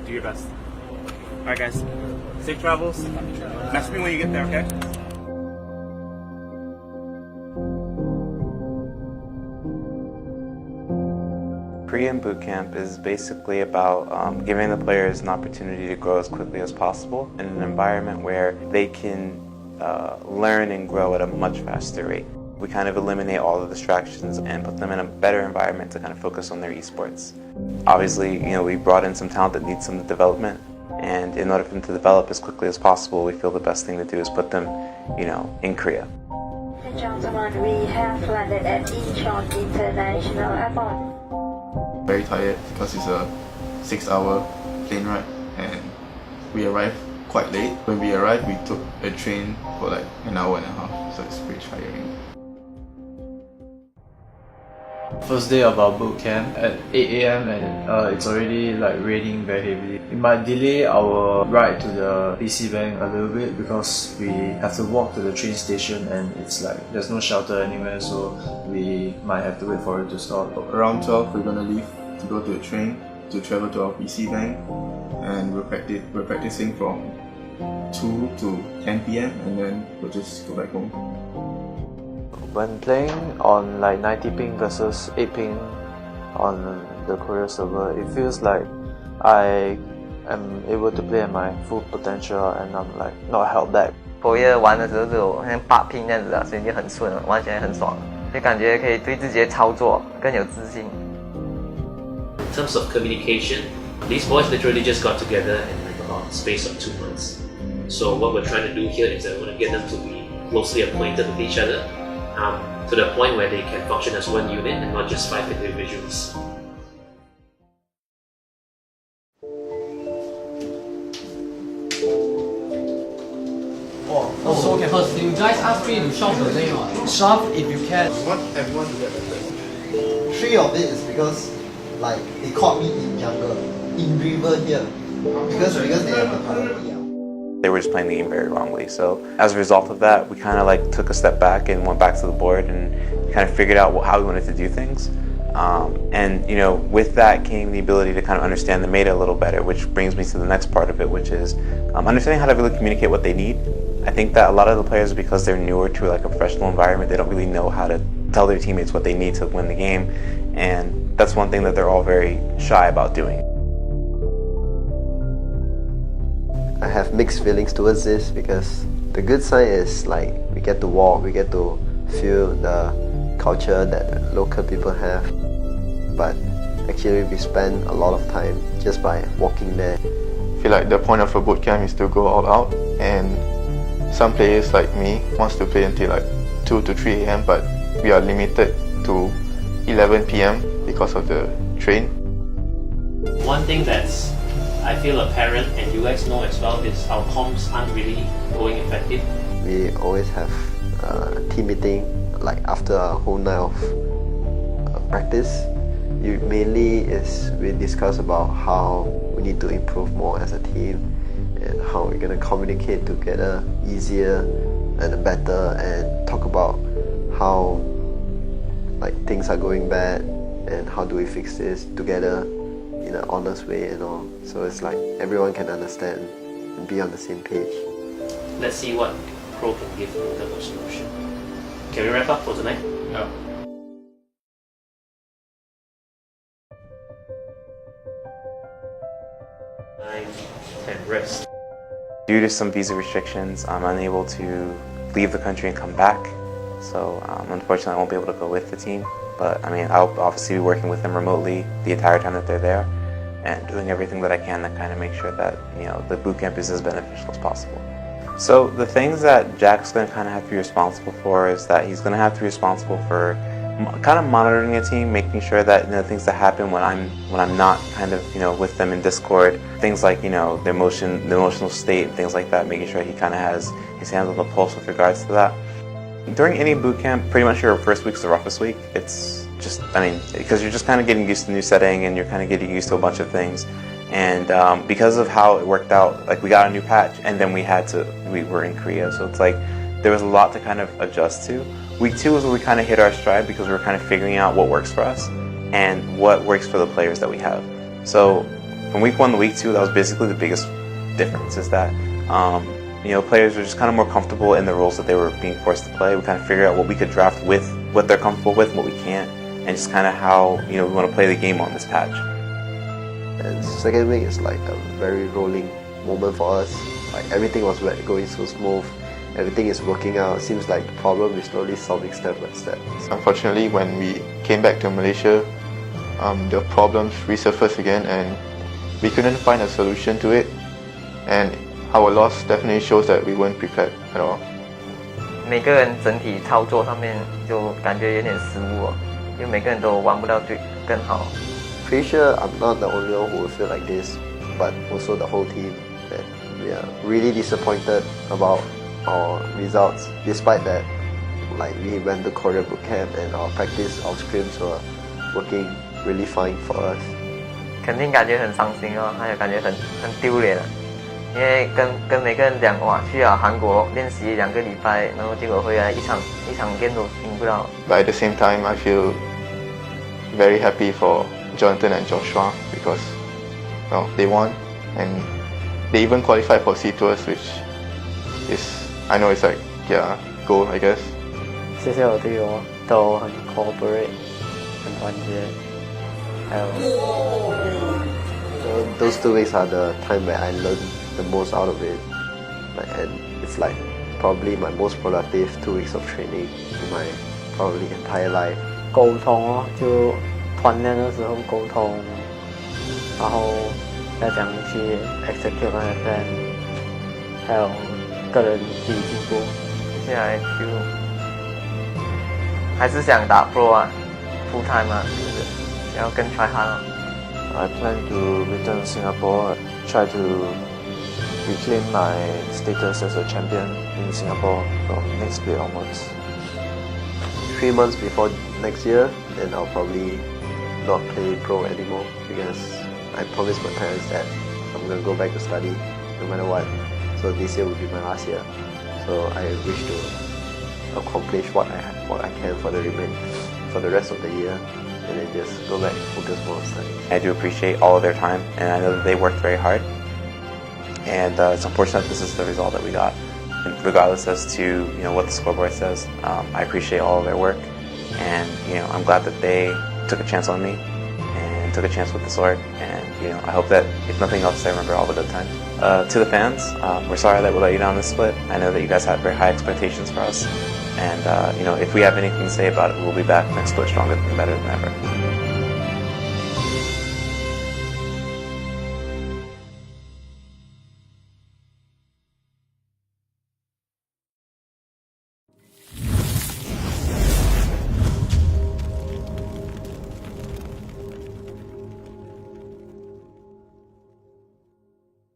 do your best. Alright guys, safe travels. Message me when you get there, okay? Korean boot camp is basically about giving the players an opportunity to grow as quickly as possible in an environment where they can learn and grow at a much faster rate. We kind of eliminate all the distractions and put them in a better environment to kind of focus on their esports. Obviously, we brought in some talent that needs some development, and in order for them to develop as quickly as possible, we feel the best thing to do is put them, in Korea. Gentlemen, we have landed at Incheon International Airport. Very tired because it's a 6-hour plane ride and we arrived quite late. When we arrived, we took a train for like an hour and a half, so it's pretty tiring. First day of our boot camp at 8 AM and it's already raining very heavily. It might delay our ride to the PC Bank a little bit because we have to walk to the train station and it's there's no shelter anywhere, so we might have to wait for it to stop. Around 12 we're gonna leave to go to the train to travel to our PC Bank, and we're practicing from 2 to 10 PM and then we'll just go back home. When playing on 90 ping versus 8 ping on the Korea server, it feels like I am able to play at my full potential and I'm not held back. 4月玩的时候只有好像8拼这样子所以就很顺了，玩起来很爽，就感觉可以对自己的操作更有自信。In terms of communication, these boys literally just got together in a space of 2 months. So what we're trying to do here is that we want to get them to be closely acquainted with each other, to the point where they can function as one unit and not just 5 individuals. So because you guys asked me to shop the name, shop if you can. We want everyone to get better. 3 of it is because they caught me in jungle, in river here, because they have the priority. They were just playing the game very wrongly. So as a result of that, we kind of took a step back and went back to the board and kind of figured out how we wanted to do things. And with that came the ability to kind of understand the meta a little better, which brings me to the next part of it, which is understanding how to really communicate what they need. I think that a lot of the players, because they're newer to a professional environment, they don't really know how to tell their teammates what they need to win the game, and that's one thing that they're all very shy about doing. I have mixed feelings towards this because the good side is we get to walk, we get to feel the culture that local people have, but actually we spend a lot of time just by walking there. I feel like the point of a boot camp is to go all out, and some players like me wants to play until 2 to 3 AM, but we are limited to 11 PM because of the train. One thing that's I feel apparent and you guys know as well is our comms aren't really going effective. We always have a team meeting after a whole night of practice. Mainly we discuss about how we need to improve more as a team and how we're going to communicate together easier and better, and talk about how things are going bad and how do we fix this together in an honest way and all. So it's everyone can understand and be on the same page. Let's see what Pro can give in terms of solution. Can we wrap up for tonight? Yeah. And rest. Due to some visa restrictions, I'm unable to leave the country and come back. So unfortunately I won't be able to go with the team. But I'll obviously be working with them remotely the entire time that they're there and doing everything that I can to kind of make sure that the boot camp is as beneficial as possible. So the things that Jack's going to kind of have to be responsible for is that he's going to have to be responsible for kind of monitoring the team, making sure that things that happen when I'm not kind of with them in Discord, things like the emotional state and things like that, making sure he kind of has his hands on the pulse with regards to that. During any boot camp, pretty much your first week's the roughest week. It's just, because you're just kind of getting used to the new setting and you're kind of getting used to a bunch of things. And because of how it worked out, we got a new patch and then we were in Korea, so it's there was a lot to kind of adjust to. Week 2 was where we kind of hit our stride because we were kind of figuring out what works for us and what works for the players that we have. So from week 1 to week 2, that was basically the biggest difference, is that players were just kind of more comfortable in the roles that they were being forced to play. We kind of figured out what we could draft with, what they're comfortable with, and what we can't, and just kind of how we want to play the game on this patch. And second week is like a very rolling moment for us. Like everything was going so smooth, everything is working out. Seems like the problem is slowly solving step by step. Unfortunately, when we came back to Malaysia, the problems resurfaced again, and we couldn't find a solution to it. And our loss definitely shows that we weren't prepared at all. 每个人整体操作上面就感觉有点失误哦，因为每个人都玩不到最更好。Pretty sure I'm not the only one who will feel like this, but also the whole team, that we are really disappointed about our results. Despite that, like we went to Korea boot camp and our practice, our scrims were working really fine for us. 肯定感觉很伤心哦，还有感觉很丢脸，因为跟每个人讲哇，去了韩国练习2个礼拜，然后结果回来一场 game 都赢不到。But at the same time, I feel very happy for Jonathan and Joshua because they won and they even qualified for C Tours, which is I know it's like goal I guess. 谢谢我队友都很 cooperate， 很团结，还有。Those 2 weeks are the time where I learned the most out of it, and it's like probably my most productive 2 weeks of training in my probably entire life. 沟通哦，就团练的时候沟通，然后要怎样去 execute 那个 plan， 还有个人自己进步。接下来就还是想打 pro 啊 ，full time 啊，就是要更 try hard 哦。I plan to return Singapore, try to reclaim my status as a champion in Singapore from next split onwards. 3 months before next year, then I'll probably not play pro anymore because I promised my parents that I'm gonna go back to study no matter what. So this year will be my last year. So I wish to accomplish what I can for the rest of the year, and then just go back and focus more on study. I do appreciate all of their time, and I know that they worked very hard. And it's unfortunate this is the result that we got. And regardless as to what the scoreboard says, I appreciate all of their work, and I'm glad that they took a chance on me and took a chance with this org. And I hope that if nothing else, I remember all the good times. To the fans, we're sorry that we let you down this split. I know that you guys had very high expectations for us, and if we have anything to say about it, we'll be back next split stronger and better than ever.